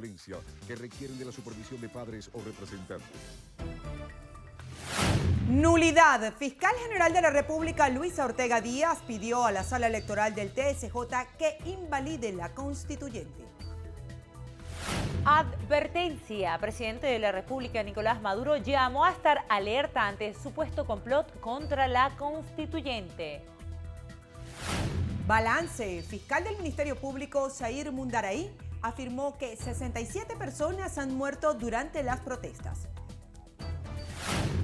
violencia que requieren de la supervisión de padres o representantes. Nulidad. Fiscal General de la República, Luisa Ortega Díaz, pidió a la Sala Electoral del TSJ que invalide la constituyente. Advertencia. Presidente de la República, Nicolás Maduro, llamó a estar alerta ante supuesto complot contra la constituyente. Balance. Fiscal del Ministerio Público, Zair Mundaray, afirmó que 67 personas han muerto durante las protestas.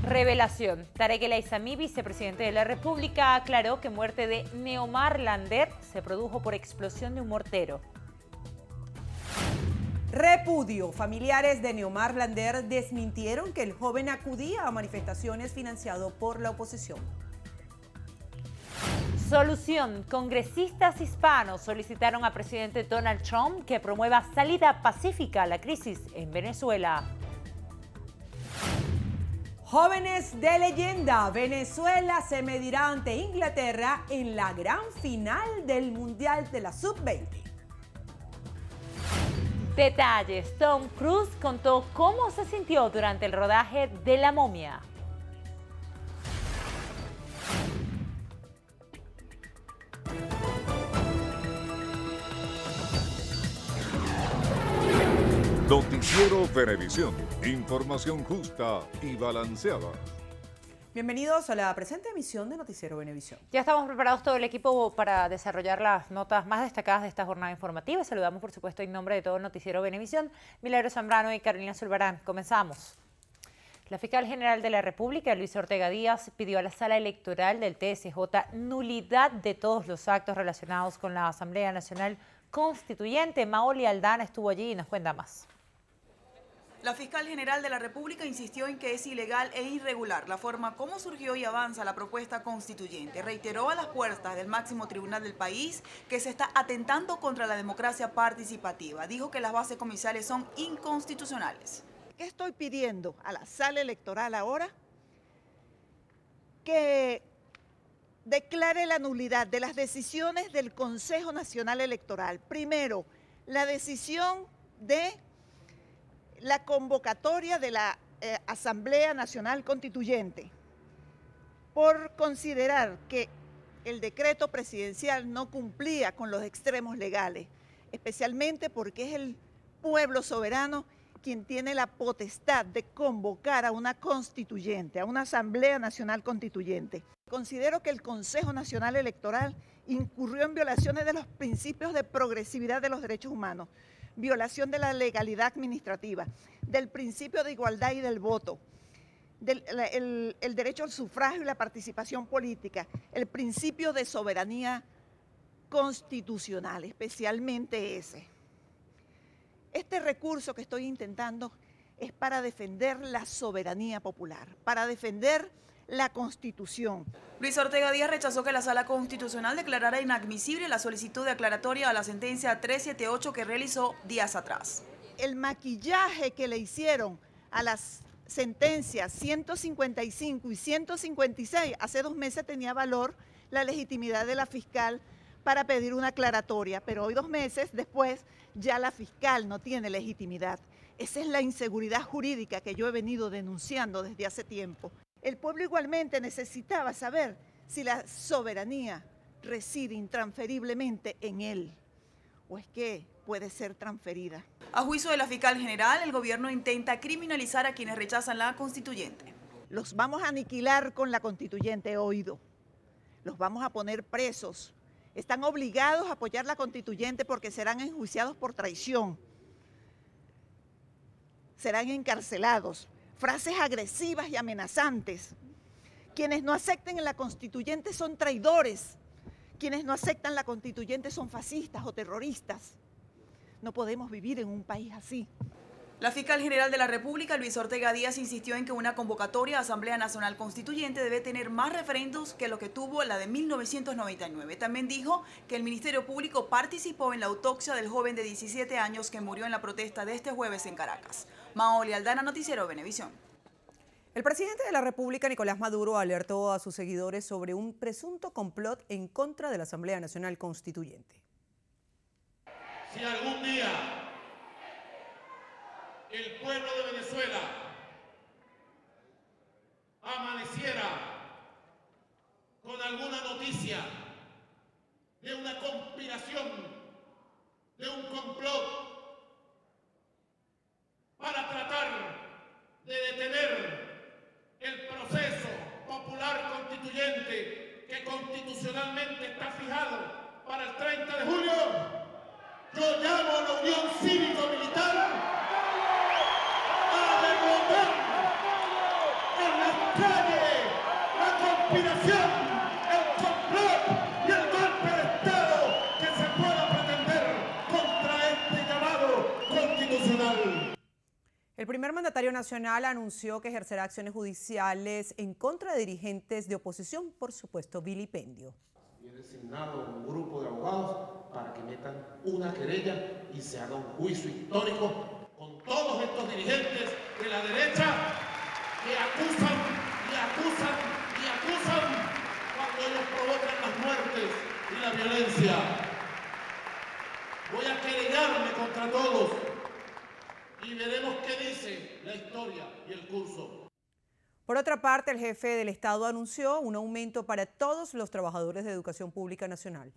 Revelación. Tarek El Aissami, vicepresidente de la República, aclaró que muerte de Neomar Lander se produjo por explosión de un mortero. Repudio. Familiares de Neomar Lander desmintieron que el joven acudía a manifestaciones financiado por la oposición. Solución. Congresistas hispanos solicitaron al presidente Donald Trump que promueva salida pacífica a la crisis en Venezuela. Jóvenes de leyenda. Venezuela se medirá ante Inglaterra en la gran final del Mundial de la Sub-20. Detalles. Tom Cruise contó cómo se sintió durante el rodaje de La Momia. Noticiero Venevisión. Información justa y balanceada. Bienvenidos a la presente emisión de Noticiero Venevisión. Ya estamos preparados todo el equipo para desarrollar las notas más destacadas de esta jornada informativa. Saludamos, por supuesto, en nombre de todo el Noticiero Venevisión, Milagros Zambrano y Carolina Zulbarán. Comenzamos. La fiscal general de la República, Luisa Ortega Díaz, pidió a la Sala Electoral del TSJ nulidad de todos los actos relacionados con la Asamblea Nacional Constituyente. Maoli Aldana estuvo allí y nos cuenta más. La fiscal general de la República insistió en que es ilegal e irregular la forma como surgió y avanza la propuesta constituyente. Reiteró a las puertas del máximo tribunal del país que se está atentando contra la democracia participativa. Dijo que las bases comisariales son inconstitucionales. ¿Qué estoy pidiendo a la Sala Electoral ahora? Que declare la nulidad de las decisiones del Consejo Nacional Electoral. Primero, la decisión de la convocatoria de la Asamblea Nacional Constituyente por considerar que el decreto presidencial no cumplía con los extremos legales, especialmente porque es el pueblo soberano quien tiene la potestad de convocar a una constituyente, a una Asamblea Nacional Constituyente. Considero que el Consejo Nacional Electoral incurrió en violaciones de los principios de progresividad de los derechos humanos, violación de la legalidad administrativa, del principio de igualdad y del voto, el derecho al sufragio y la participación política, el principio de soberanía constitucional, especialmente ese. Este recurso que estoy intentando es para defender la soberanía popular, para defender la Constitución. Luisa Ortega Díaz rechazó que la Sala Constitucional declarara inadmisible la solicitud de aclaratoria a la sentencia 378 que realizó días atrás. El maquillaje que le hicieron a las sentencias 155 y 156, hace 2 meses tenía valor la legitimidad de la fiscal para pedir una aclaratoria, pero hoy 2 meses después ya la fiscal no tiene legitimidad. Esa es la inseguridad jurídica que yo he venido denunciando desde hace tiempo. El pueblo igualmente necesitaba saber si la soberanía reside intransferiblemente en él o es que puede ser transferida. A juicio de la fiscal general, el gobierno intenta criminalizar a quienes rechazan la constituyente. Los vamos a aniquilar con la constituyente, he oído. Los vamos a poner presos. Están obligados a apoyar la constituyente porque serán enjuiciados por traición. Serán encarcelados. Frases agresivas y amenazantes. Quienes no acepten la constituyente son traidores. Quienes no aceptan la constituyente son fascistas o terroristas. No podemos vivir en un país así. La fiscal general de la República, Luisa Ortega Díaz, insistió en que una convocatoria a Asamblea Nacional Constituyente debe tener más referendos que lo que tuvo la de 1999. También dijo que el Ministerio Público participó en la autopsia del joven de 17 años que murió en la protesta de este jueves en Caracas. Maoli Aldana, Noticiero Venevisión. El presidente de la República, Nicolás Maduro, alertó a sus seguidores sobre un presunto complot en contra de la Asamblea Nacional Constituyente. Si algún día el pueblo de Venezuela amaneciera con alguna noticia de una conspiración, de un complot para tratar de detener el proceso popular constituyente que constitucionalmente está fijado para el 30 de julio, yo llamo a la Unión Cívico-Militar a derrotar en las calles la conspiración, el complot y el golpe de Estado que se pueda pretender contra este llamado constitucional. El primer mandatario nacional anunció que ejercerá acciones judiciales en contra de dirigentes de oposición por supuesto vilipendio. He designado un grupo de abogados para que metan una querella y se haga un juicio histórico con todos estos dirigentes de la derecha que acusan y acusan y acusan cuando ellos provocan las muertes y la violencia. Voy a querellarme contra todos y veremos qué dice la historia y el curso. Por otra parte, el jefe del Estado anunció un aumento para todos los trabajadores de educación pública nacional.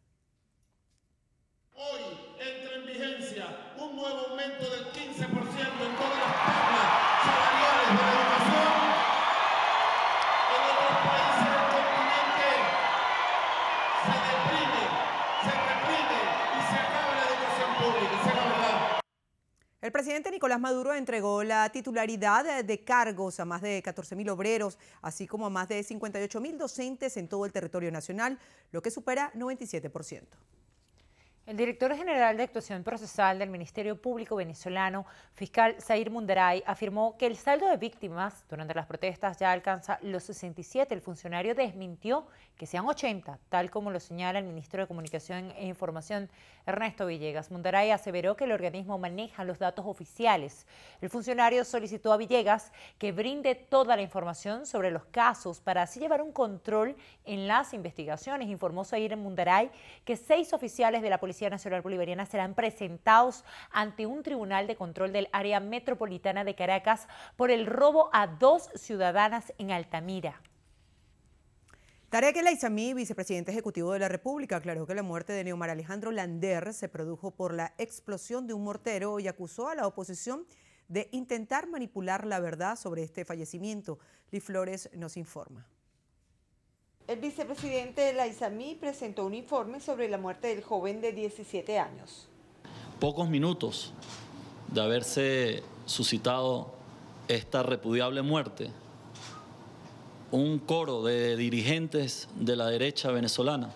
Hoy entra en vigencia un nuevo aumento del 15% en todas las tablas salariales de la educación. En otros países del continente se reprime y se acaba la educación pública, esa es la verdad. El presidente Nicolás Maduro entregó la titularidad de cargos a más de 14.000 obreros, así como a más de 58.000 docentes en todo el territorio nacional, lo que supera 97%. El director general de actuación procesal del Ministerio Público venezolano, fiscal Zair Mundaray, afirmó que el saldo de víctimas durante las protestas ya alcanza los 67. El funcionario desmintió que sean 80, tal como lo señala el ministro de Comunicación e Información, Ernesto Villegas. Mundaray aseveró que el organismo maneja los datos oficiales. El funcionario solicitó a Villegas que brinde toda la información sobre los casos para así llevar un control en las investigaciones. Informó Zair Mundaray que 6 oficiales de la Policía Nacional Bolivariana serán presentados ante un tribunal de control del área metropolitana de Caracas por el robo a 2 ciudadanas en Altamira. Tarek El Aizami, vicepresidente ejecutivo de la República, aclaró que la muerte de Neomar Alejandro Lander se produjo por la explosión de un mortero y acusó a la oposición de intentar manipular la verdad sobre este fallecimiento. Liz Flores nos informa. El vicepresidente El Aizami presentó un informe sobre la muerte del joven de 17 años. Pocos minutos de haberse suscitado esta repudiable muerte, un coro de dirigentes de la derecha venezolana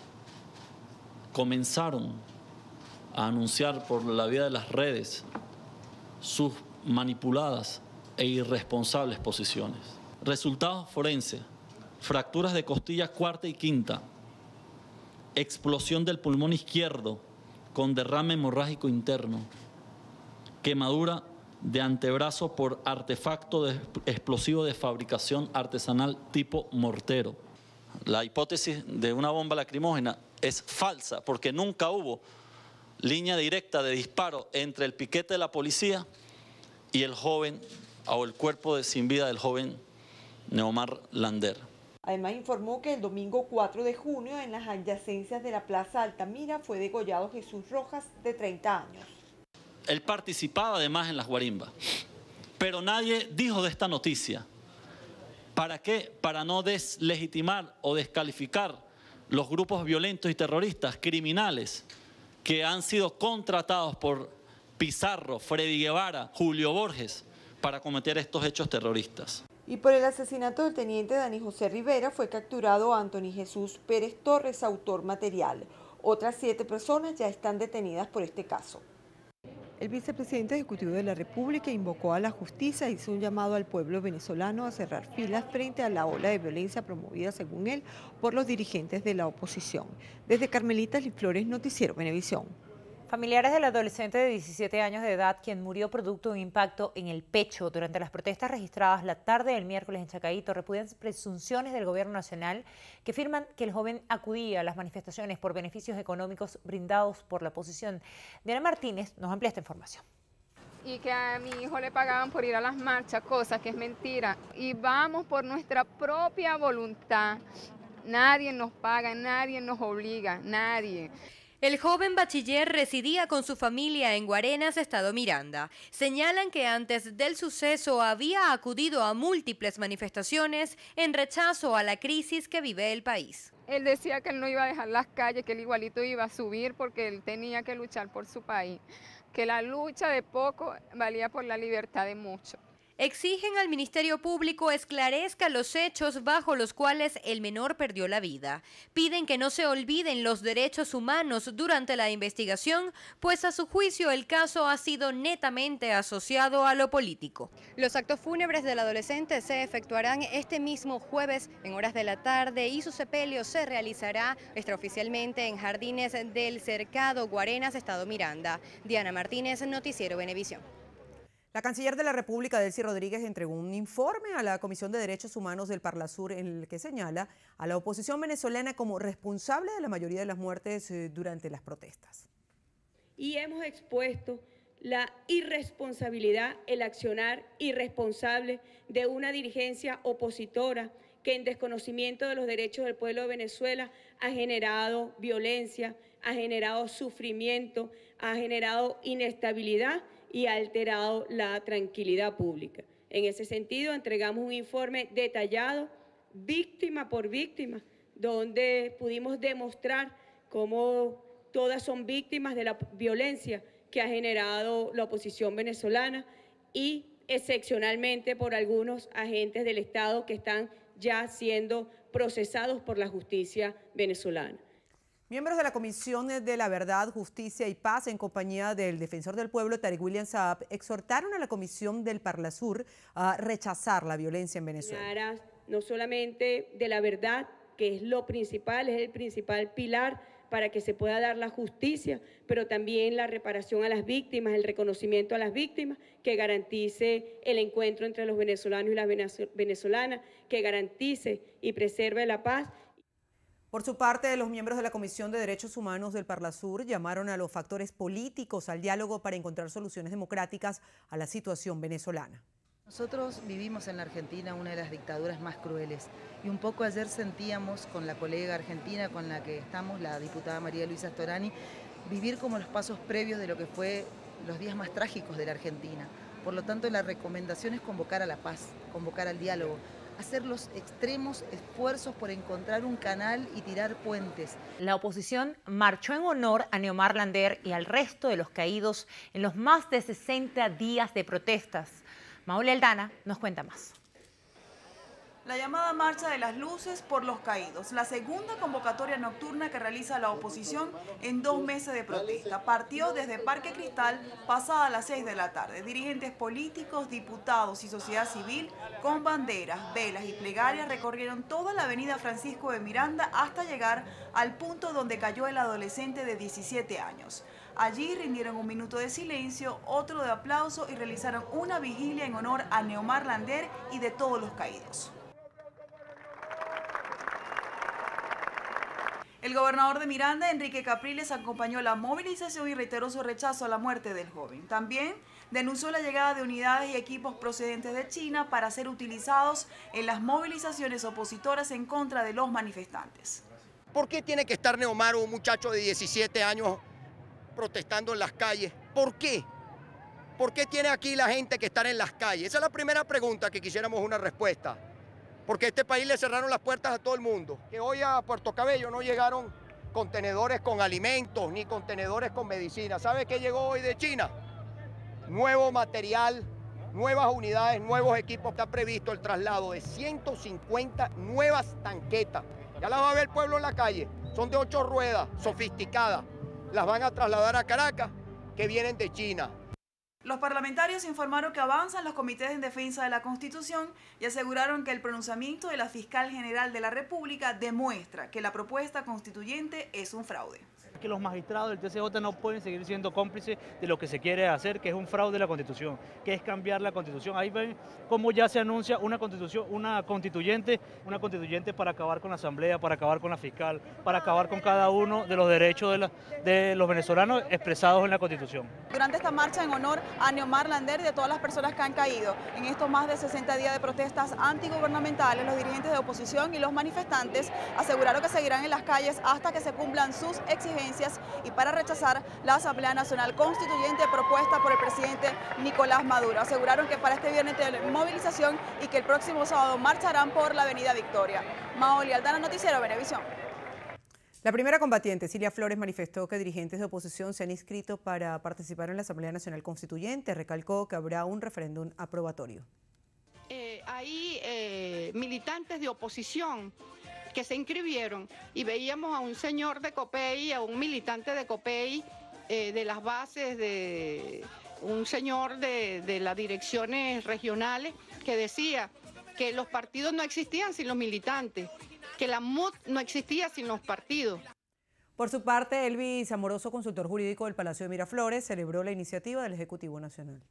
comenzaron a anunciar por la vía de las redes sus manipuladas e irresponsables posiciones. Resultados forenses: fracturas de costillas cuarta y quinta, explosión del pulmón izquierdo con derrame hemorrágico interno, quemadura de antebrazo por artefacto explosivo de fabricación artesanal tipo mortero. La hipótesis de una bomba lacrimógena es falsa porque nunca hubo línea directa de disparo entre el piquete de la policía y el joven o el cuerpo sin vida del joven Neomar Lander. Además informó que el domingo 4 de junio en las adyacencias de la Plaza Altamira fue degollado Jesús Rojas, de 30 años. Él participaba además en las guarimbas, pero nadie dijo de esta noticia. ¿Para qué? Para no deslegitimar o descalificar los grupos violentos y terroristas criminales que han sido contratados por Pizarro, Freddy Guevara, Julio Borges para cometer estos hechos terroristas. Y por el asesinato del teniente Dani José Rivera fue capturado Anthony Jesús Pérez Torres, autor material. Otras 7 personas ya están detenidas por este caso. El vicepresidente ejecutivo de la República invocó a la justicia y hizo un llamado al pueblo venezolano a cerrar filas frente a la ola de violencia promovida, según él, por los dirigentes de la oposición. Desde Carmelita, Liz Flores, Noticiero Venevisión. Familiares del adolescente de 17 años de edad, quien murió producto de un impacto en el pecho durante las protestas registradas la tarde del miércoles en Chacaíto, repudian presunciones del gobierno nacional que afirman que el joven acudía a las manifestaciones por beneficios económicos brindados por la oposición. Diana Martínez nos amplía esta información. y que a mi hijo le pagaban por ir a las marchas, cosa que es mentira. Y vamos por nuestra propia voluntad. Nadie nos paga, nadie nos obliga, nadie. El joven bachiller residía con su familia en Guarenas, estado Miranda. Señalan que antes del suceso había acudido a múltiples manifestaciones en rechazo a la crisis que vive el país. Él decía que él no iba a dejar las calles, que él igualito iba a subir porque él tenía que luchar por su país, que la lucha de poco valía por la libertad de muchos. Exigen al Ministerio Público esclarezca los hechos bajo los cuales el menor perdió la vida. Piden que no se olviden los derechos humanos durante la investigación, pues a su juicio el caso ha sido netamente asociado a lo político. Los actos fúnebres del adolescente se efectuarán este mismo jueves en horas de la tarde y su sepelio se realizará extraoficialmente en Jardines del Cercado, Guarenas, estado Miranda. Diana Martínez, Noticiero Venevisión. La canciller de la República, Delcy Rodríguez, entregó un informe a la Comisión de Derechos Humanos del Parlasur en el que señala a la oposición venezolana como responsable de la mayoría de las muertes durante las protestas. Y hemos expuesto la irresponsabilidad, el accionar irresponsable de una dirigencia opositora que en desconocimiento de los derechos del pueblo de Venezuela ha generado violencia, ha generado sufrimiento, ha generado inestabilidad y ha alterado la tranquilidad pública. En ese sentido, entregamos un informe detallado, víctima por víctima, donde pudimos demostrar cómo todas son víctimas de la violencia que ha generado la oposición venezolana y excepcionalmente por algunos agentes del Estado que están ya siendo procesados por la justicia venezolana. Miembros de la Comisión de la Verdad, Justicia y Paz, en compañía del defensor del pueblo, Tarek William Saab, exhortaron a la Comisión del Parlasur a rechazar la violencia en Venezuela. No solamente de la verdad, que es lo principal, es el principal pilar para que se pueda dar la justicia, pero también la reparación a las víctimas, el reconocimiento a las víctimas, que garantice el encuentro entre los venezolanos y las venezolanas, que garantice y preserve la paz. Por su parte, los miembros de la Comisión de Derechos Humanos del Parlasur llamaron a los factores políticos al diálogo para encontrar soluciones democráticas a la situación venezolana. Nosotros vivimos en la Argentina una de las dictaduras más crueles y un poco ayer sentíamos con la colega argentina con la que estamos, la diputada María Luisa Storani, vivir como los pasos previos de lo que fue los días más trágicos de la Argentina. Por lo tanto, la recomendación es convocar a la paz, convocar al diálogo, hacer los extremos esfuerzos por encontrar un canal y tirar puentes. La oposición marchó en honor a Neomar Lander y al resto de los caídos en los más de 60 días de protestas. Maule Aldana nos cuenta más. La llamada Marcha de las Luces por los Caídos, la segunda convocatoria nocturna que realiza la oposición en 2 meses de protesta. Partió desde Parque Cristal pasada las 6 de la tarde. Dirigentes políticos, diputados y sociedad civil con banderas, velas y plegarias recorrieron toda la avenida Francisco de Miranda hasta llegar al punto donde cayó el adolescente de 17 años. Allí rindieron un minuto de silencio, otro de aplauso y realizaron una vigilia en honor a Neomar Lander y de todos los caídos. El gobernador de Miranda, Enrique Capriles, acompañó la movilización y reiteró su rechazo a la muerte del joven. También denunció la llegada de unidades y equipos procedentes de China para ser utilizados en las movilizaciones opositoras en contra de los manifestantes. ¿Por qué tiene que estar Neomar, un muchacho de 17 años, protestando en las calles? ¿Por qué? ¿Por qué tiene aquí la gente que estar en las calles? Esa es la primera pregunta que quisiéramos una respuesta. Porque a este país le cerraron las puertas a todo el mundo. Que hoy a Puerto Cabello no llegaron contenedores con alimentos ni contenedores con medicina. ¿Sabe qué llegó hoy de China? Nuevo material, nuevas unidades, nuevos equipos. Está previsto el traslado de 150 nuevas tanquetas. Ya las va a ver el pueblo en la calle. Son de 8 ruedas, sofisticadas. Las van a trasladar a Caracas, que vienen de China. Los parlamentarios informaron que avanzan los comités en defensa de la Constitución y aseguraron que el pronunciamiento de la Fiscal General de la República demuestra que la propuesta constituyente es un fraude. que los magistrados del TCJ no pueden seguir siendo cómplices de lo que se quiere hacer, que es un fraude de la Constitución, que es cambiar la Constitución. Ahí ven cómo ya se anuncia una constituyente para acabar con la Asamblea, para acabar con la fiscal, para acabar con cada uno de los derechos de los venezolanos expresados en la Constitución. Durante esta marcha en honor a Neomar Lander y de todas las personas que han caído en estos más de 60 días de protestas antigubernamentales, los dirigentes de oposición y los manifestantes aseguraron que seguirán en las calles hasta que se cumplan sus exigencias y para rechazar la Asamblea Nacional Constituyente propuesta por el presidente Nicolás Maduro. Aseguraron que para este viernes tienen movilización y que el próximo sábado marcharán por la Avenida Victoria. Maoli Aldana, Noticiero Venevisión. La primera combatiente, Cilia Flores, manifestó que dirigentes de oposición se han inscrito para participar en la Asamblea Nacional Constituyente. Recalcó que habrá un referéndum aprobatorio. Hay militantes de oposición que se inscribieron y veíamos a un señor de COPEI, a un militante de COPEI de las bases, de un señor de las direcciones regionales que decía que los partidos no existían sin los militantes, que la MUD no existía sin los partidos. Por su parte, Elvis Amoroso, consultor jurídico del Palacio de Miraflores, celebró la iniciativa del Ejecutivo Nacional.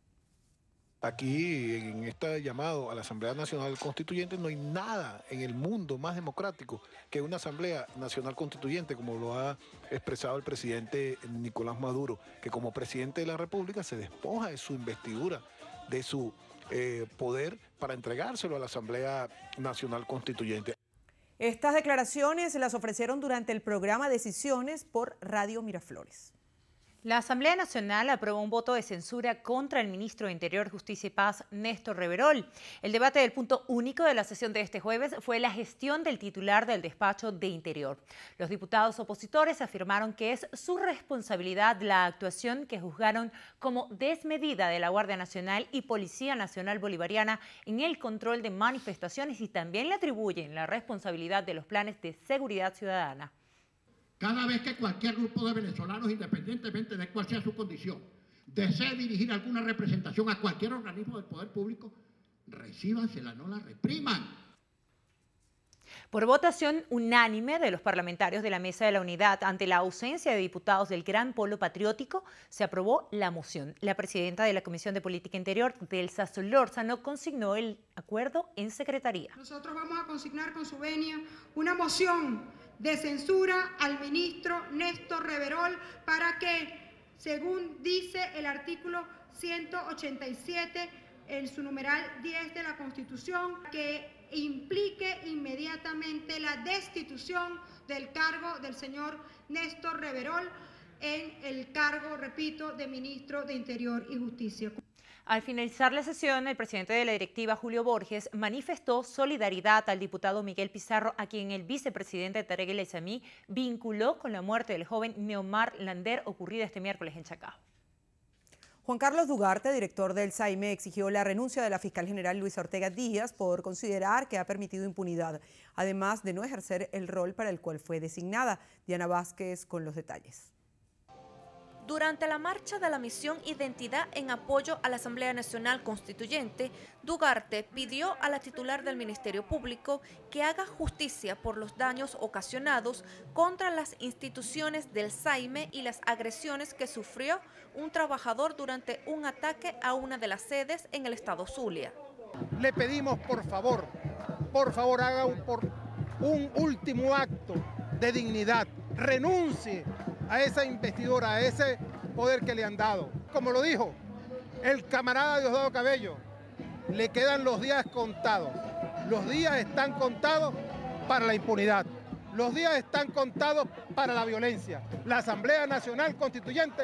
Aquí, en este llamado a la Asamblea Nacional Constituyente, no hay nada en el mundo más democrático que una Asamblea Nacional Constituyente, como lo ha expresado el presidente Nicolás Maduro, que como presidente de la República se despoja de su investidura, de su poder para entregárselo a la Asamblea Nacional Constituyente. Estas declaraciones las ofrecieron durante el programa Decisiones por Radio Miraflores. La Asamblea Nacional aprobó un voto de censura contra el ministro de Interior, Justicia y Paz, Néstor Reverol. El debate del punto único de la sesión de este jueves fue la gestión del titular del despacho de Interior. Los diputados opositores afirmaron que es su responsabilidad la actuación que juzgaron como desmedida de la Guardia Nacional y Policía Nacional Bolivariana en el control de manifestaciones y también le atribuyen la responsabilidad de los planes de seguridad ciudadana. Cada vez que cualquier grupo de venezolanos, independientemente de cuál sea su condición, desee dirigir alguna representación a cualquier organismo del poder público, recíbansela, no la repriman. Por votación unánime de los parlamentarios de la Mesa de la Unidad, ante la ausencia de diputados del Gran Polo Patriótico, se aprobó la moción. La presidenta de la Comisión de Política Interior, Delsa Solórzano, consignó el acuerdo en secretaría. Nosotros vamos a consignar con su venia una moción de censura al ministro Néstor Reverol para que, según dice el artículo 187, en su numeral 10 de la Constitución, que implique inmediatamente la destitución del cargo del señor Néstor Reverol en el cargo, repito, de ministro de Interior y Justicia. Al finalizar la sesión, el presidente de la directiva, Julio Borges, manifestó solidaridad al diputado Miguel Pizarro, a quien el vicepresidente Tarek El Aissami vinculó con la muerte del joven Neomar Lander, ocurrida este miércoles en Chacao. Juan Carlos Dugarte, director del SAIME, exigió la renuncia de la fiscal general Luisa Ortega Díaz por considerar que ha permitido impunidad, además de no ejercer el rol para el cual fue designada. Diana Vázquez con los detalles. Durante la marcha de la misión Identidad en apoyo a la Asamblea Nacional Constituyente, Dugarte pidió a la titular del Ministerio Público que haga justicia por los daños ocasionados contra las instituciones del SAIME y las agresiones que sufrió un trabajador durante un ataque a una de las sedes en el estado Zulia. Le pedimos, por favor, haga un último acto de dignidad, renuncie a esa investidura, a ese poder que le han dado. Como lo dijo el camarada Diosdado Cabello, le quedan los días contados. Los días están contados para la impunidad. Los días están contados para la violencia. La Asamblea Nacional Constituyente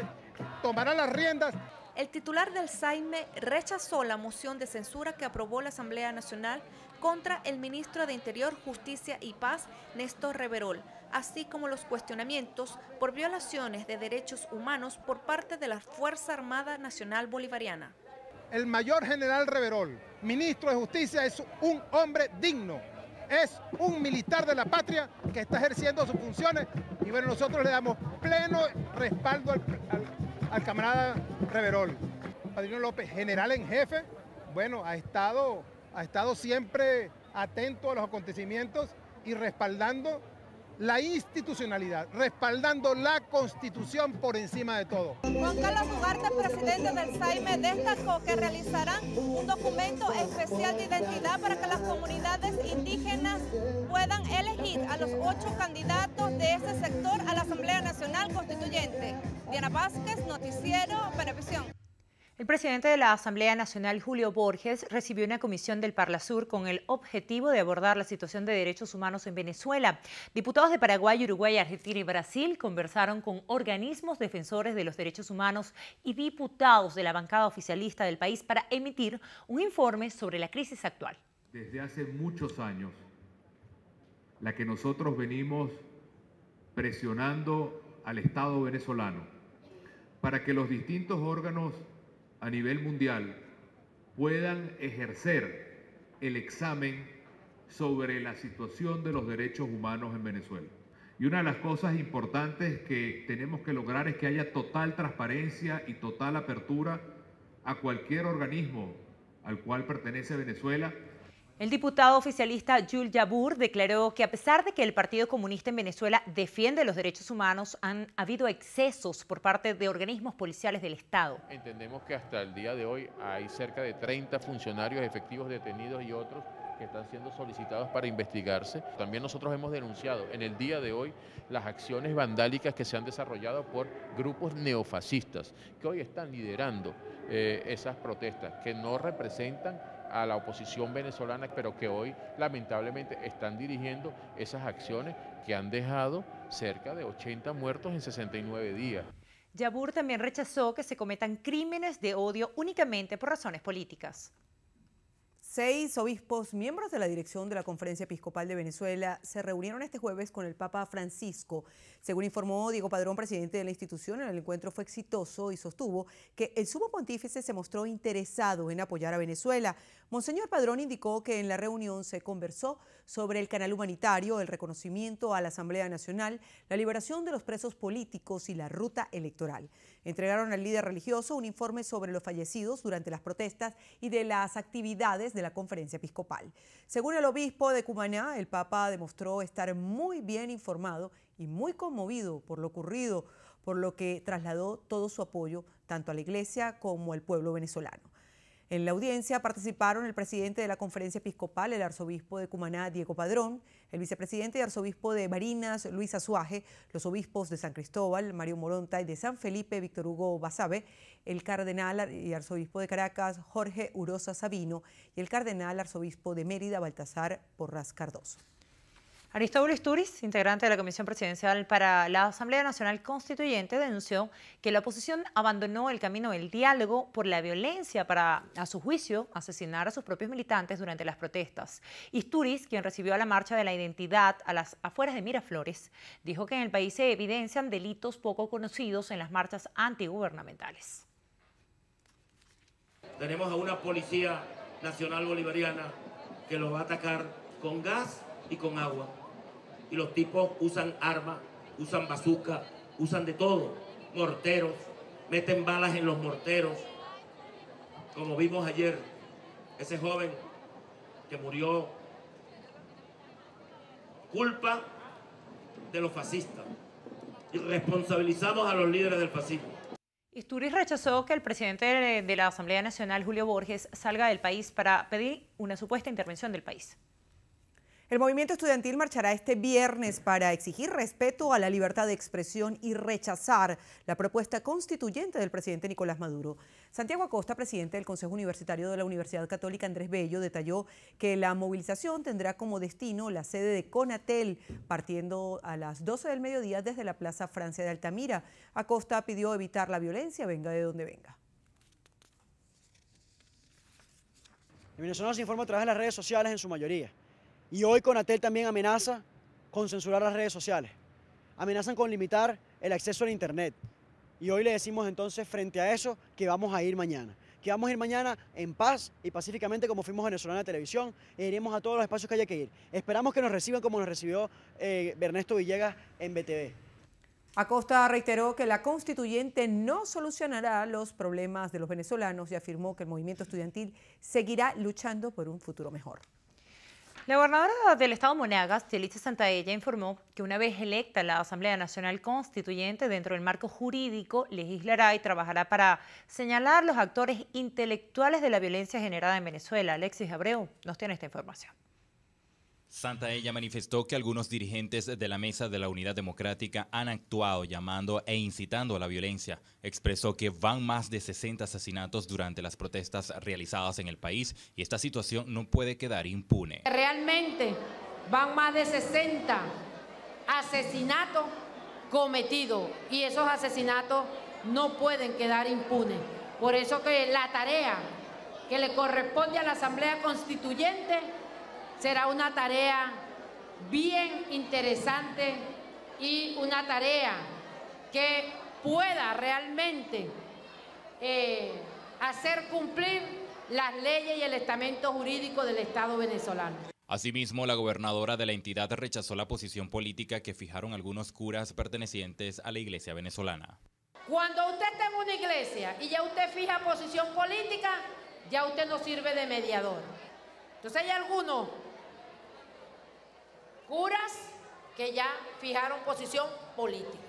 tomará las riendas. El titular del SAIME rechazó la moción de censura que aprobó la Asamblea Nacional contra el ministro de Interior, Justicia y Paz, Néstor Reverol, así como los cuestionamientos por violaciones de derechos humanos por parte de la Fuerza Armada Nacional Bolivariana. El mayor general Reverol, ministro de Justicia, es un hombre digno, es un militar de la patria que está ejerciendo sus funciones y bueno, nosotros le damos pleno respaldo al camarada Reverol. Padrino López, general en jefe, bueno, ha estado siempre atento a los acontecimientos y respaldando la institucionalidad, respaldando la Constitución por encima de todo. Juan Carlos Dugarte, presidente del SAIME, destacó que realizarán un documento especial de identidad para que las comunidades indígenas puedan elegir a los 8 candidatos de ese sector a la Asamblea Nacional Constituyente. Diana Vázquez, Noticiero Venevisión. El presidente de la Asamblea Nacional, Julio Borges, recibió una comisión del Parlasur con el objetivo de abordar la situación de derechos humanos en Venezuela. Diputados de Paraguay, Uruguay, Argentina y Brasil conversaron con organismos defensores de los derechos humanos y diputados de la bancada oficialista del país para emitir un informe sobre la crisis actual. Desde hace muchos años, la que nosotros venimos presionando al Estado venezolano para que los distintos órganos a nivel mundial puedan ejercer el examen sobre la situación de los derechos humanos en Venezuela. Y una de las cosas importantes que tenemos que lograr es que haya total transparencia y total apertura a cualquier organismo al cual pertenece Venezuela. El diputado oficialista Jules Yabur declaró que a pesar de que el Partido Comunista en Venezuela defiende los derechos humanos, han habido excesos por parte de organismos policiales del Estado. Entendemos que hasta el día de hoy hay cerca de 30 funcionarios efectivos detenidos y otros que están siendo solicitados para investigarse. También nosotros hemos denunciado en el día de hoy las acciones vandálicas que se han desarrollado por grupos neofascistas que hoy están liderando esas protestas, que no representan a la oposición venezolana, pero que hoy lamentablemente están dirigiendo esas acciones que han dejado cerca de 80 muertos en 69 días. Yabur también rechazó que se cometan crímenes de odio únicamente por razones políticas. 6 obispos, miembros de la dirección de la Conferencia Episcopal de Venezuela, se reunieron este jueves con el Papa Francisco. Según informó Diego Padrón, presidente de la institución, el encuentro fue exitoso y sostuvo que el sumo pontífice se mostró interesado en apoyar a Venezuela. Monseñor Padrón indicó que en la reunión se conversó sobre el canal humanitario, el reconocimiento a la Asamblea Nacional, la liberación de los presos políticos y la ruta electoral. Entregaron al líder religioso un informe sobre los fallecidos durante las protestas y de las actividades de la Conferencia Episcopal. Según el obispo de Cumaná, el Papa demostró estar muy bien informado y muy conmovido por lo ocurrido, por lo que trasladó todo su apoyo tanto a la Iglesia como al pueblo venezolano. En la audiencia participaron el presidente de la Conferencia Episcopal, el arzobispo de Cumaná, Diego Padrón, el vicepresidente y arzobispo de Barinas, Luis Azuaje, los obispos de San Cristóbal, Mario Moronta, y de San Felipe, Víctor Hugo Basabe, el cardenal y arzobispo de Caracas, Jorge Urosa Sabino, y el cardenal arzobispo de Mérida, Baltasar Porras Cardoso. Aristóbulo Istúriz, integrante de la Comisión Presidencial para la Asamblea Nacional Constituyente, denunció que la oposición abandonó el camino del diálogo por la violencia para, a su juicio, asesinar a sus propios militantes durante las protestas. Istúriz, quien recibió a la Marcha de la Identidad a las afueras de Miraflores, dijo que en el país se evidencian delitos poco conocidos en las marchas antigubernamentales. Tenemos a una Policía Nacional Bolivariana que los va a atacar con gas y con agua. Y los tipos usan armas, usan bazooka, usan de todo, morteros, meten balas en los morteros. Como vimos ayer, ese joven que murió culpa de los fascistas. Y responsabilizamos a los líderes del fascismo. Istúriz rechazó que el presidente de la Asamblea Nacional, Julio Borges, salga del país para pedir una supuesta intervención del país. El movimiento estudiantil marchará este viernes para exigir respeto a la libertad de expresión y rechazar la propuesta constituyente del presidente Nicolás Maduro. Santiago Acosta, presidente del Consejo Universitario de la Universidad Católica Andrés Bello, detalló que la movilización tendrá como destino la sede de CONATEL, partiendo a las 12 del mediodía desde la Plaza Francia de Altamira. Acosta pidió evitar la violencia, venga de donde venga. El venezolano se informa a través de las redes sociales en su mayoría. Y hoy CONATEL también amenaza con censurar las redes sociales. Amenazan con limitar el acceso al Internet. Y hoy le decimos entonces frente a eso que vamos a ir mañana. Que vamos a ir mañana en paz y pacíficamente como fuimos Venezolana de Televisión e iremos a todos los espacios que haya que ir. Esperamos que nos reciban como nos recibió Ernesto Villegas en BTV. Acosta reiteró que la constituyente no solucionará los problemas de los venezolanos y afirmó que el movimiento estudiantil seguirá luchando por un futuro mejor. La gobernadora del estado Monagas, Yelitza Santaella, informó que una vez electa la Asamblea Nacional Constituyente, dentro del marco jurídico, legislará y trabajará para señalar los actores intelectuales de la violencia generada en Venezuela. Alexis Abreu nos tiene esta información. Santaella manifestó que algunos dirigentes de la Mesa de la Unidad Democrática han actuado llamando e incitando a la violencia. Expresó que van más de 60 asesinatos durante las protestas realizadas en el país y esta situación no puede quedar impune. Realmente van más de 60 asesinatos cometidos y esos asesinatos no pueden quedar impunes. Por eso que la tarea que le corresponde a la Asamblea Constituyente será una tarea bien interesante y una tarea que pueda realmente hacer cumplir las leyes y el estamento jurídico del Estado venezolano. Asimismo, la gobernadora de la entidad rechazó la posición política que fijaron algunos curas pertenecientes a la iglesia venezolana. Cuando usted está en una iglesia y ya usted fija posición política, ya usted no sirve de mediador. Entonces hay algunos curas que ya fijaron posición política.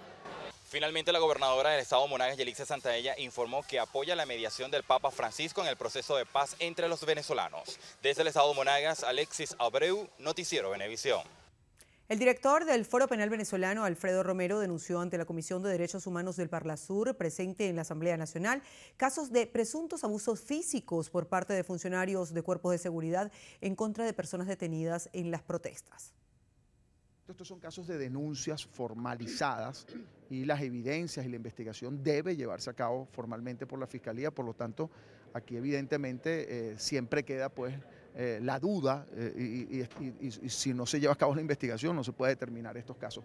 Finalmente, la gobernadora del estado Monagas, Yelitza Santaella, informó que apoya la mediación del Papa Francisco en el proceso de paz entre los venezolanos. Desde el estado Monagas, Alexis Abreu, Noticiero Venevisión. El director del Foro Penal Venezolano, Alfredo Romero, denunció ante la Comisión de Derechos Humanos del Parlasur, presente en la Asamblea Nacional, casos de presuntos abusos físicos por parte de funcionarios de cuerpos de seguridad en contra de personas detenidas en las protestas. Estos son casos de denuncias formalizadas y las evidencias y la investigación debe llevarse a cabo formalmente por la Fiscalía, por lo tanto, aquí evidentemente siempre queda pues la duda y si no se lleva a cabo la investigación no se puede determinar estos casos.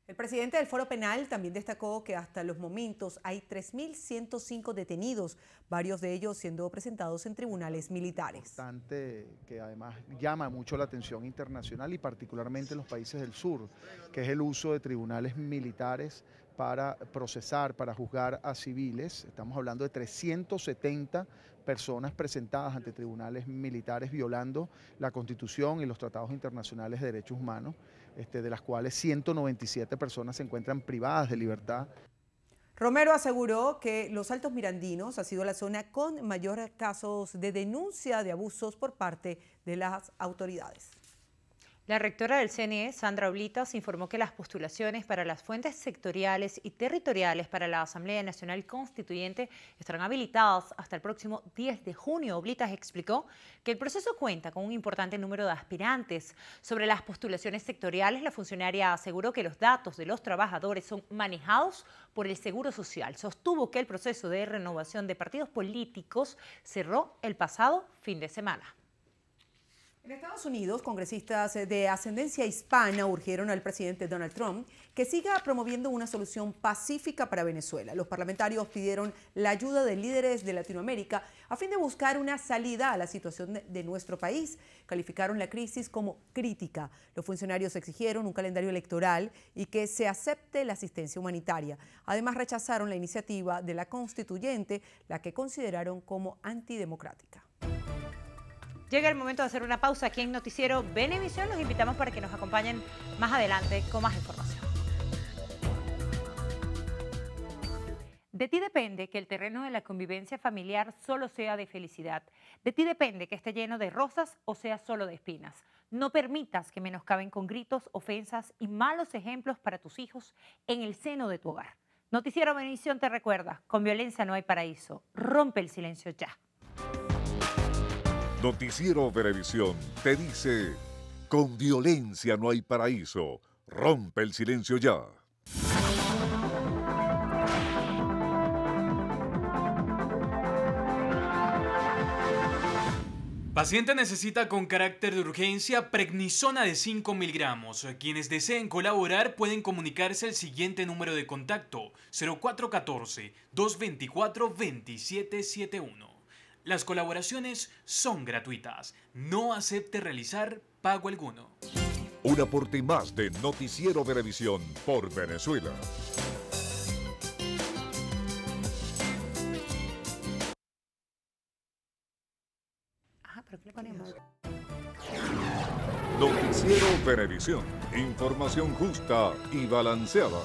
El presidente del Foro Penal también destacó que hasta los momentos hay 3.105 detenidos, varios de ellos siendo presentados en tribunales militares. Bastante que además llama mucho la atención internacional y particularmente en los países del sur, que es el uso de tribunales militares para procesar, para juzgar a civiles. Estamos hablando de 370 personas presentadas ante tribunales militares violando la Constitución y los tratados internacionales de derechos humanos, de las cuales 197 personas se encuentran privadas de libertad. Romero aseguró que Los Altos Mirandinos ha sido la zona con mayor casos de denuncia de abusos por parte de las autoridades. La rectora del CNE, Sandra Oblitas, informó que las postulaciones para las fuentes sectoriales y territoriales para la Asamblea Nacional Constituyente estarán habilitadas hasta el próximo 10 de junio. Oblitas explicó que el proceso cuenta con un importante número de aspirantes. Sobre las postulaciones sectoriales, la funcionaria aseguró que los datos de los trabajadores son manejados por el Seguro Social. Sostuvo que el proceso de renovación de partidos políticos cerró el pasado fin de semana. En Estados Unidos, congresistas de ascendencia hispana urgieron al presidente Donald Trump que siga promoviendo una solución pacífica para Venezuela. Los parlamentarios pidieron la ayuda de líderes de Latinoamérica a fin de buscar una salida a la situación de nuestro país. Calificaron la crisis como crítica. Los funcionarios exigieron un calendario electoral y que se acepte la asistencia humanitaria. Además, rechazaron la iniciativa de la constituyente, la que consideraron como antidemocrática. Llega el momento de hacer una pausa aquí en Noticiero Venevisión. Los invitamos para que nos acompañen más adelante con más información. De ti depende que el terreno de la convivencia familiar solo sea de felicidad. De ti depende que esté lleno de rosas o sea solo de espinas. No permitas que menoscaben con gritos, ofensas y malos ejemplos para tus hijos en el seno de tu hogar. Noticiero Venevisión te recuerda, con violencia no hay paraíso. Rompe el silencio ya. Noticiero Venevisión te dice, con violencia no hay paraíso, rompe el silencio ya. Paciente necesita con carácter de urgencia prednisona de 5 miligramos. Quienes deseen colaborar pueden comunicarse al siguiente número de contacto, 0414-224-2771. Las colaboraciones son gratuitas. No acepte realizar pago alguno. Un aporte más de Noticiero Venevisión por Venezuela. ¿Pero qué le ponemos? Noticiero Venevisión. Información justa y balanceada.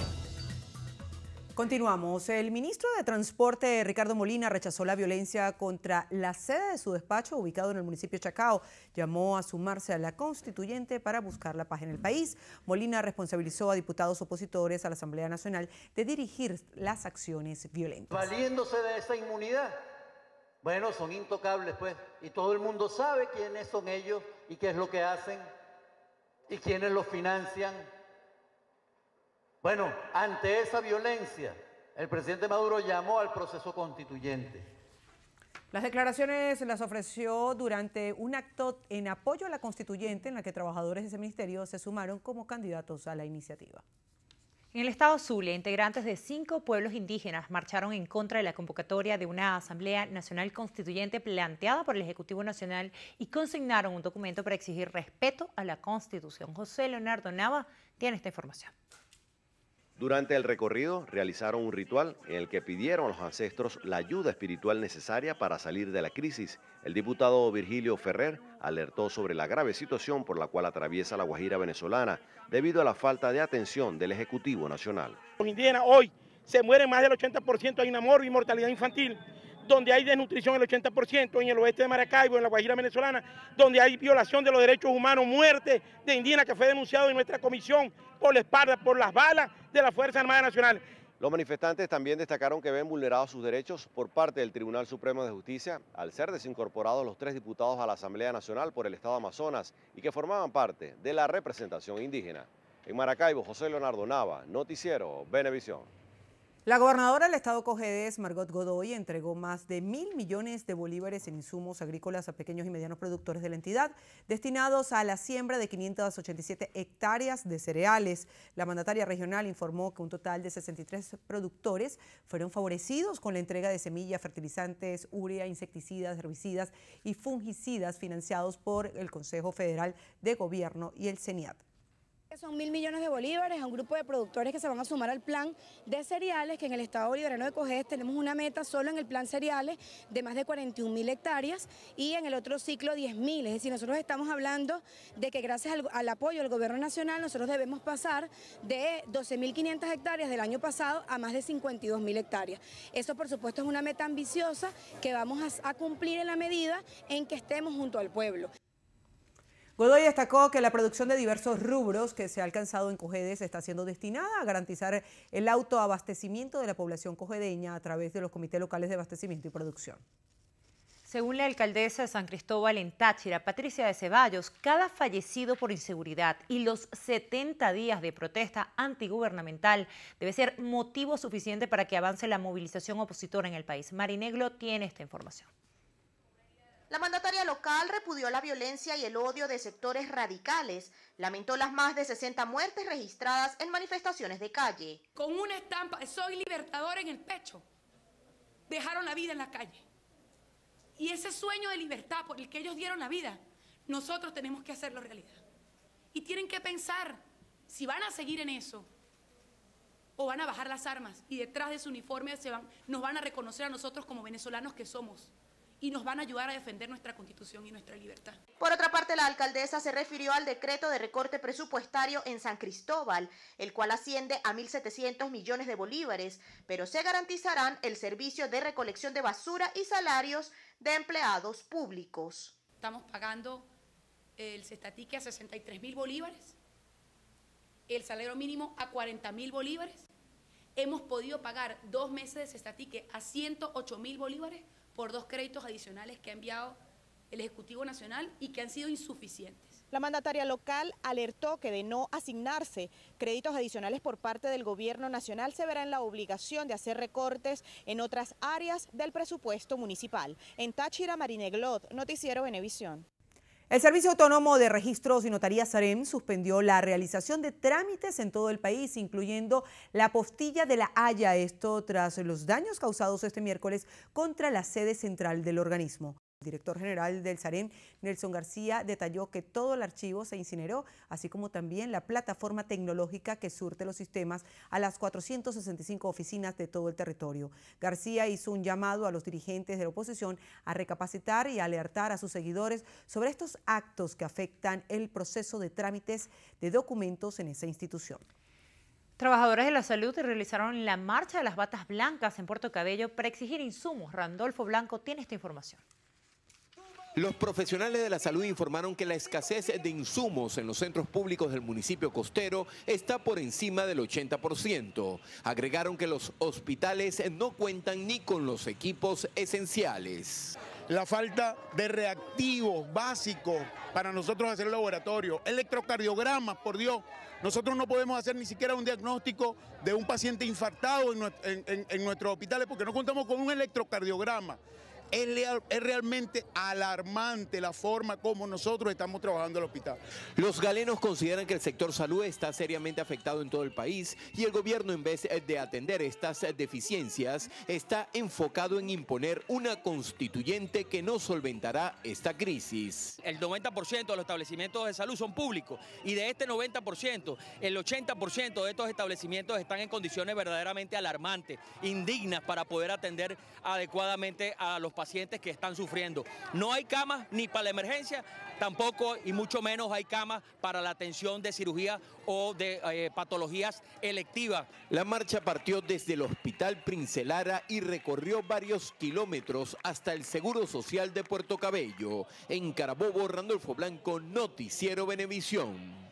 Continuamos. El ministro de Transporte, Ricardo Molina, rechazó la violencia contra la sede de su despacho, ubicado en el municipio de Chacao. Llamó a sumarse a la constituyente para buscar la paz en el país. Molina responsabilizó a diputados opositores a la Asamblea Nacional de dirigir las acciones violentas. Valiéndose de esa inmunidad. Bueno, son intocables, pues. Y todo el mundo sabe quiénes son ellos y qué es lo que hacen y quiénes los financian. Bueno, ante esa violencia, el presidente Maduro llamó al proceso constituyente. Las declaraciones las ofreció durante un acto en apoyo a la constituyente en la que trabajadores de ese ministerio se sumaron como candidatos a la iniciativa. En el estado Zulia, integrantes de 5 pueblos indígenas marcharon en contra de la convocatoria de una Asamblea Nacional Constituyente planteada por el Ejecutivo Nacional y consignaron un documento para exigir respeto a la Constitución. José Leonardo Nava tiene esta información. Durante el recorrido realizaron un ritual en el que pidieron a los ancestros la ayuda espiritual necesaria para salir de la crisis. El diputado Virgilio Ferrer alertó sobre la grave situación por la cual atraviesa la Guajira venezolana debido a la falta de atención del Ejecutivo Nacional. Los indígenas hoy se mueren más del 80%, hay una mortalidad infantil, donde hay desnutrición el 80%, en el oeste de Maracaibo, en la Guajira venezolana, donde hay violación de los derechos humanos, muerte de indígenas que fue denunciado en nuestra comisión por la espalda, por las balas de la Fuerza Armada Nacional. Los manifestantes también destacaron que ven vulnerados sus derechos por parte del Tribunal Supremo de Justicia al ser desincorporados los 3 diputados a la Asamblea Nacional por el Estado Amazonas y que formaban parte de la representación indígena. En Maracaibo, José Leonardo Nava, Noticiero Venevisión. La gobernadora del estado Cojedes, Margot Godoy, entregó más de 1.000 millones de bolívares en insumos agrícolas a pequeños y medianos productores de la entidad, destinados a la siembra de 587 hectáreas de cereales. La mandataria regional informó que un total de 63 productores fueron favorecidos con la entrega de semillas, fertilizantes, urea, insecticidas, herbicidas y fungicidas financiados por el Consejo Federal de Gobierno y el CENIAT. Son 1.000 millones de bolívares a un grupo de productores que se van a sumar al plan de cereales, que en el estado bolivariano de Cojedes tenemos una meta solo en el plan cereales de más de 41.000 hectáreas y en el otro ciclo 10.000. Es decir, nosotros estamos hablando de que gracias al apoyo del gobierno nacional nosotros debemos pasar de 12.500 hectáreas del año pasado a más de 52.000 hectáreas. Eso por supuesto es una meta ambiciosa que vamos a cumplir en la medida en que estemos junto al pueblo. Godoy destacó que la producción de diversos rubros que se ha alcanzado en Cojedes está siendo destinada a garantizar el autoabastecimiento de la población cojedeña a través de los comités locales de abastecimiento y producción. Según la alcaldesa de San Cristóbal en Táchira, Patricia de Ceballos, cada fallecido por inseguridad y los 70 días de protesta antigubernamental debe ser motivo suficiente para que avance la movilización opositora en el país. Marineglo tiene esta información. La mandataria local repudió la violencia y el odio de sectores radicales. Lamentó las más de 60 muertes registradas en manifestaciones de calle. Con una estampa, soy libertador en el pecho, dejaron la vida en la calle. Y ese sueño de libertad por el que ellos dieron la vida, nosotros tenemos que hacerlo realidad. Y tienen que pensar si van a seguir en eso o van a bajar las armas y detrás de su uniforme nos van a reconocer a nosotros como venezolanos que somos. Y nos van a ayudar a defender nuestra Constitución y nuestra libertad. Por otra parte, la alcaldesa se refirió al decreto de recorte presupuestario en San Cristóbal, el cual asciende a 1.700 millones de bolívares, pero se garantizarán el servicio de recolección de basura y salarios de empleados públicos. Estamos pagando el cestatique a 63.000 bolívares, el salario mínimo a 40.000 bolívares. Hemos podido pagar 2 meses de cestatique a 108.000 bolívares por 2 créditos adicionales que ha enviado el Ejecutivo Nacional y que han sido insuficientes. La mandataria local alertó que de no asignarse créditos adicionales por parte del gobierno nacional se verá en la obligación de hacer recortes en otras áreas del presupuesto municipal. En Táchira, Marineglot, Noticiero Venevisión. El Servicio Autónomo de Registros y Notaría SAREM suspendió la realización de trámites en todo el país, incluyendo la apostilla de La Haya, esto tras los daños causados este miércoles contra la sede central del organismo. El director general del SAREN, Nelson García, detalló que todo el archivo se incineró, así como también la plataforma tecnológica que surte los sistemas a las 465 oficinas de todo el territorio. García hizo un llamado a los dirigentes de la oposición a recapacitar y alertar a sus seguidores sobre estos actos que afectan el proceso de trámites de documentos en esa institución. Trabajadores de la salud realizaron la marcha de las batas blancas en Puerto Cabello para exigir insumos. Randolfo Blanco tiene esta información. Los profesionales de la salud informaron que la escasez de insumos en los centros públicos del municipio costero está por encima del 80%. Agregaron que los hospitales no cuentan ni con los equipos esenciales. La falta de reactivos básicos para nosotros hacer laboratorio, electrocardiogramas, por Dios. Nosotros no podemos hacer ni siquiera un diagnóstico de un paciente infartado en nuestros hospitales porque no contamos con un electrocardiograma. Es realmente alarmante la forma como nosotros estamos trabajando en el hospital. Los galenos consideran que el sector salud está seriamente afectado en todo el país y el gobierno, en vez de atender estas deficiencias, está enfocado en imponer una constituyente que no solventará esta crisis. El 90% de los establecimientos de salud son públicos y de este 90%, el 80% de estos establecimientos están en condiciones verdaderamente alarmantes, indignas para poder atender adecuadamente a los pacientes que están sufriendo. No hay camas ni para la emergencia, tampoco y mucho menos hay camas para la atención de cirugía o de patologías electivas. La marcha partió desde el Hospital Prince Lara y recorrió varios kilómetros hasta el Seguro Social de Puerto Cabello. En Carabobo, Randolfo Blanco, Noticiero Venevisión.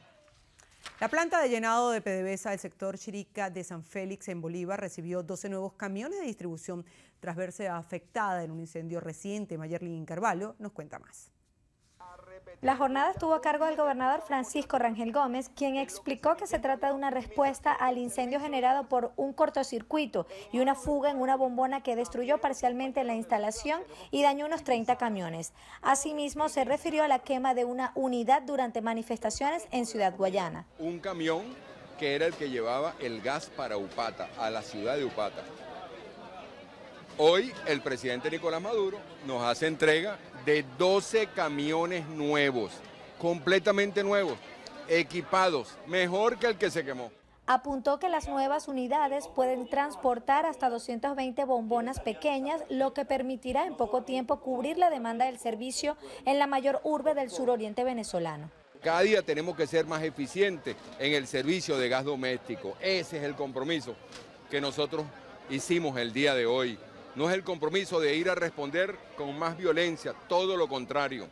La planta de llenado de PDVSA del sector Chirica de San Félix en Bolívar recibió 12 nuevos camiones de distribución tras verse afectada en un incendio reciente. Mayerlin Carvalho nos cuenta más. La jornada estuvo a cargo del gobernador Francisco Rangel Gómez, quien explicó que se trata de una respuesta al incendio generado por un cortocircuito y una fuga en una bombona que destruyó parcialmente la instalación y dañó unos 30 camiones. Asimismo, se refirió a la quema de una unidad durante manifestaciones en Ciudad Guayana. Un camión que era el que llevaba el gas para Upata, a la ciudad de Upata. Hoy el presidente Nicolás Maduro nos hace entrega de 12 camiones nuevos, completamente nuevos, equipados, mejor que el que se quemó. Apuntó que las nuevas unidades pueden transportar hasta 220 bombonas pequeñas, lo que permitirá en poco tiempo cubrir la demanda del servicio en la mayor urbe del suroriente venezolano. Cada día tenemos que ser más eficientes en el servicio de gas doméstico. Ese es el compromiso que nosotros hicimos el día de hoy. No es el compromiso de ir a responder con más violencia, todo lo contrario.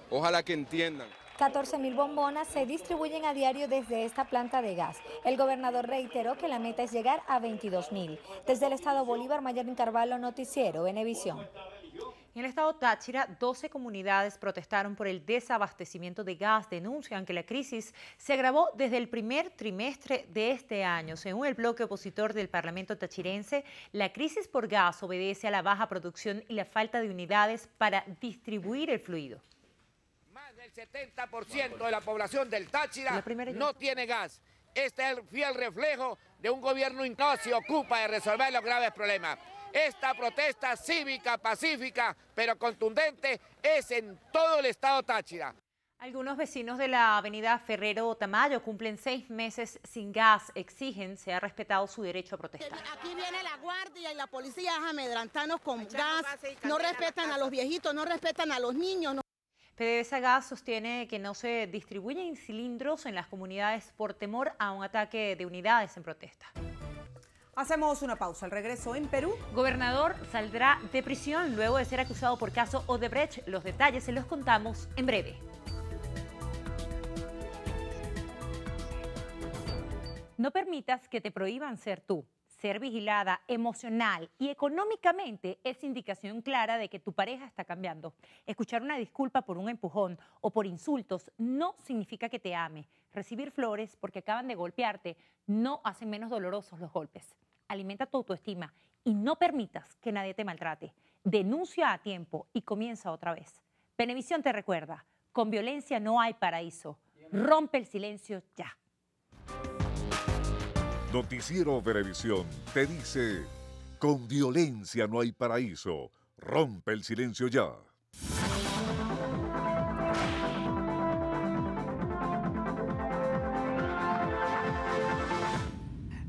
Ojalá que entiendan. 14.000 bombonas se distribuyen a diario desde esta planta de gas. El gobernador reiteró que la meta es llegar a 22.000. Desde el estado Bolívar, Mayerlin Carvalho, Noticiero Venevisión. En el estado Táchira, 12 comunidades protestaron por el desabastecimiento de gas. Denuncian que la crisis se agravó desde el primer trimestre de este año. Según el bloque opositor del Parlamento tachirense, la crisis por gas obedece a la baja producción y la falta de unidades para distribuir el fluido. Más del 70% de la población del Táchira no tiene gas. Este es el fiel reflejo de un gobierno que no se ocupa de resolver los graves problemas. Esta protesta cívica, pacífica, pero contundente, es en todo el estado Táchira. Algunos vecinos de la avenida Ferrero Tamayo cumplen 6 meses sin gas. Exigen sea respetado su derecho a protestar. Aquí viene la guardia y la policía a amedrantarnos con gas. No respetan a los viejitos, no respetan a los niños. PDVSA Gas sostiene que no se distribuyen cilindros en las comunidades por temor a un ataque de unidades en protesta. Hacemos una pausa. Al regreso en Perú. Gobernador saldrá de prisión luego de ser acusado por caso Odebrecht. Los detalles se los contamos en breve. No permitas que te prohíban ser tú. Ser vigilada emocional y económicamente es indicación clara de que tu pareja está cambiando. Escuchar una disculpa por un empujón o por insultos no significa que te ame. Recibir flores porque acaban de golpearte no hacen menos dolorosos los golpes. Alimenta tu autoestima y no permitas que nadie te maltrate. Denuncia a tiempo y comienza otra vez. Venevisión te recuerda, con violencia no hay paraíso. Rompe el silencio ya. Noticiero Venevisión te dice, con violencia no hay paraíso. Rompe el silencio ya.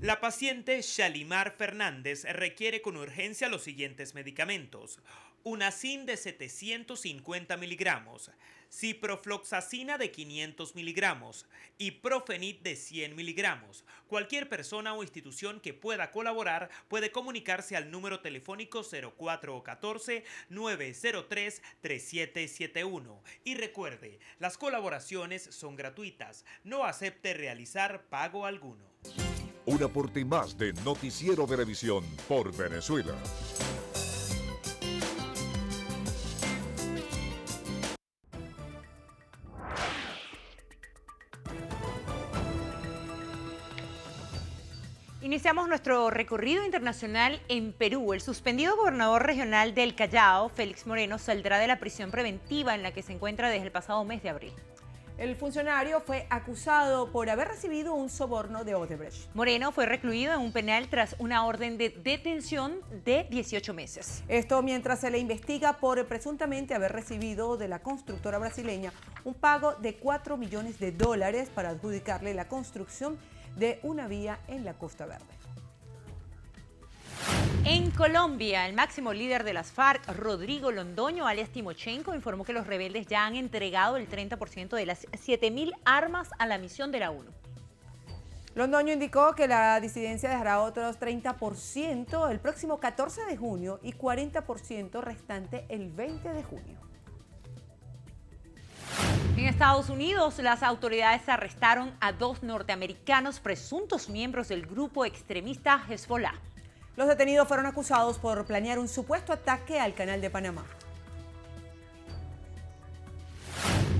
La paciente Shalimar Fernández requiere con urgencia los siguientes medicamentos: Unacin de 750 miligramos, ciprofloxacina de 500 miligramos y Profenit de 100 miligramos. Cualquier persona o institución que pueda colaborar puede comunicarse al número telefónico 0414-903-3771. Y recuerde, las colaboraciones son gratuitas. No acepte realizar pago alguno. Un aporte más de Noticiero Venevisión por Venezuela. Iniciamos nuestro recorrido internacional en Perú. El suspendido gobernador regional del Callao, Félix Moreno, saldrá de la prisión preventiva en la que se encuentra desde el pasado mes de abril. El funcionario fue acusado por haber recibido un soborno de Odebrecht. Moreno fue recluido en un penal tras una orden de detención de 18 meses. Esto mientras se le investiga por presuntamente haber recibido de la constructora brasileña un pago de $4 millones para adjudicarle la construcción de una vía en la Costa Verde. En Colombia, el máximo líder de las FARC, Rodrigo Londoño, alias Timochenko, informó que los rebeldes ya han entregado el 30% de las 7.000 armas a la misión de la ONU. Londoño indicó que la disidencia dejará otros 30% el próximo 14 de junio y 40% restante el 20 de junio. En Estados Unidos, las autoridades arrestaron a 2 norteamericanos presuntos miembros del grupo extremista Hezbollah. Los detenidos fueron acusados por planear un supuesto ataque al Canal de Panamá.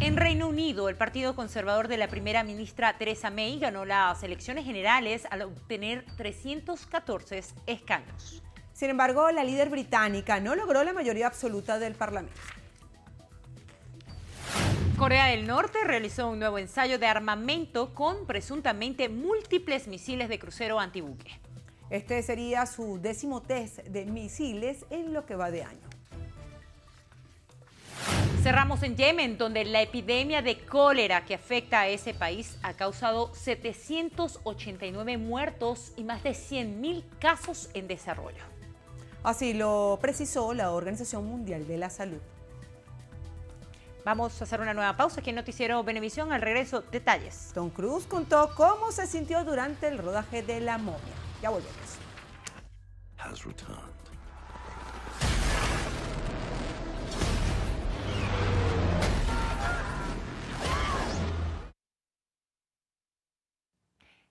En Reino Unido, el Partido Conservador de la primera ministra Theresa May ganó las elecciones generales al obtener 314 escaños. Sin embargo, la líder británica no logró la mayoría absoluta del Parlamento. Corea del Norte realizó un nuevo ensayo de armamento con presuntamente múltiples misiles de crucero antibuque. Este sería su 10º test de misiles en lo que va de año. Cerramos en Yemen, donde la epidemia de cólera que afecta a ese país ha causado 789 muertos y más de 100.000 casos en desarrollo. Así lo precisó la Organización Mundial de la Salud. Vamos a hacer una nueva pausa aquí en Noticiero Venevisión. Al regreso, detalles. Tom Cruise contó cómo se sintió durante el rodaje de La Momia. Ya volvemos.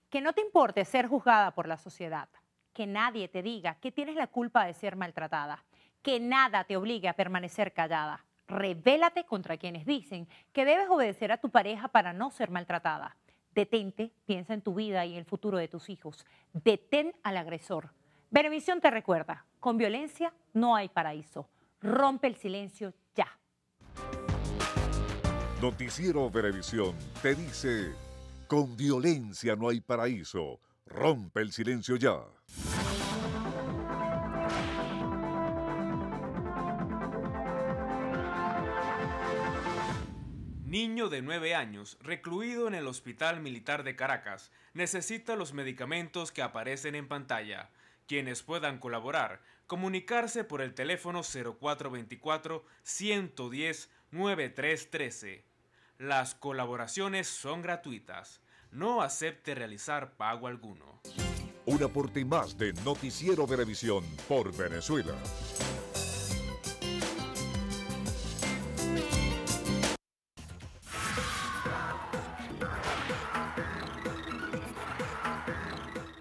Que no te importe ser juzgada por la sociedad. Que nadie te diga que tienes la culpa de ser maltratada. Que nada te obligue a permanecer callada. Rebélate contra quienes dicen que debes obedecer a tu pareja para no ser maltratada. Detente, piensa en tu vida y en el futuro de tus hijos. Detén al agresor. Venevisión te recuerda, con violencia no hay paraíso. Rompe el silencio ya. Noticiero Venevisión te dice, con violencia no hay paraíso. Rompe el silencio ya. Niño de 9 años, recluido en el Hospital Militar de Caracas, necesita los medicamentos que aparecen en pantalla. Quienes puedan colaborar, comunicarse por el teléfono 0424-110-9313. Las colaboraciones son gratuitas. No acepte realizar pago alguno. Un aporte más de Noticiero Venevisión por Venezuela.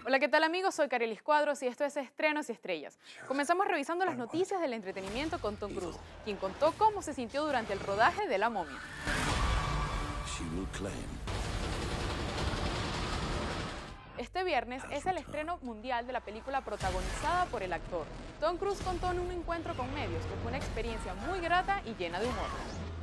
Hola, ¿qué tal amigos? Soy Carelis Cuadros y esto es Estrenos y Estrellas. Comenzamos revisando las noticias del entretenimiento con Tom Cruise, quien contó cómo se sintió durante el rodaje de La Momia. Este viernes es el estreno mundial de la película protagonizada por el actor. Tom Cruise contó en un encuentro con medios que fue una experiencia muy grata y llena de humor.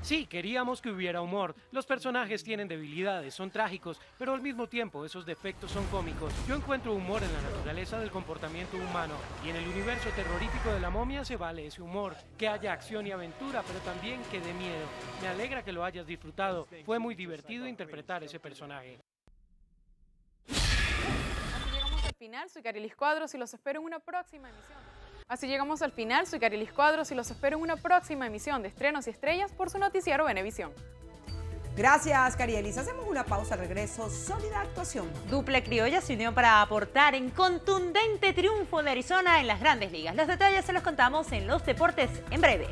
Sí, queríamos que hubiera humor. Los personajes tienen debilidades, son trágicos, pero al mismo tiempo esos defectos son cómicos. Yo encuentro humor en la naturaleza del comportamiento humano y en el universo terrorífico de La Momia se vale ese humor. Que haya acción y aventura, pero también que dé miedo. Me alegra que lo hayas disfrutado. Fue muy divertido interpretar ese personaje. final, soy Carilis Cuadros y los espero en una próxima emisión. Así llegamos al final, soy Carilis Cuadros y los espero en una próxima emisión de Estrenos y Estrellas por su noticiero Venevisión. Gracias, Carielis. Hacemos una pausa, al regreso, sólida actuación. Dupla criolla se unió para aportar en contundente triunfo de Arizona en las Grandes Ligas. Los detalles se los contamos en los deportes en breve.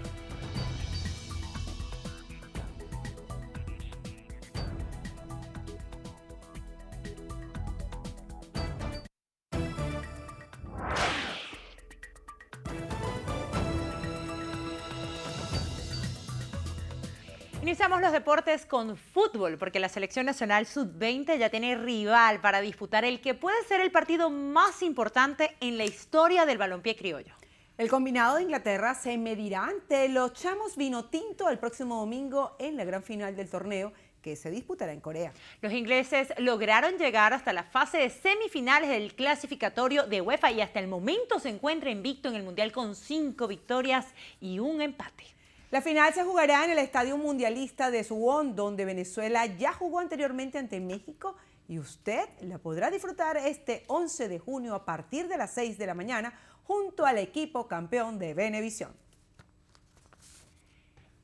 Iniciamos los deportes con fútbol, porque la Selección Nacional Sub-20 ya tiene rival para disputar el que puede ser el partido más importante en la historia del balompié criollo. El combinado de Inglaterra se medirá ante los Chamos Vinotinto el próximo domingo en la gran final del torneo que se disputará en Corea. Los ingleses lograron llegar hasta la fase de semifinales del clasificatorio de UEFA y hasta el momento se encuentra invicto en el Mundial con 5 victorias y un empate. La final se jugará en el Estadio Mundialista de Suwon, donde Venezuela ya jugó anteriormente ante México y usted la podrá disfrutar este 11 de junio a partir de las 6 de la mañana junto al equipo campeón de Venevisión.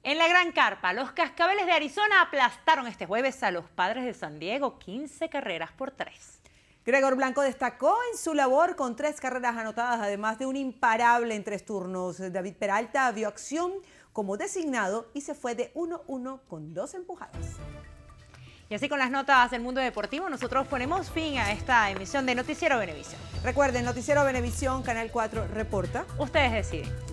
En la Gran Carpa, los Cascabeles de Arizona aplastaron este jueves a los Padres de San Diego 15 carreras por 3. Gregor Blanco destacó en su labor con 3 carreras anotadas, además de un imparable en 3 turnos. David Peralta vio acción como designado y se fue de 1-1 con 2 empujadas. Y así con las notas del mundo deportivo, nosotros ponemos fin a esta emisión de Noticiero Venevisión. Recuerden, Noticiero Venevisión, Canal 4 reporta. Ustedes deciden.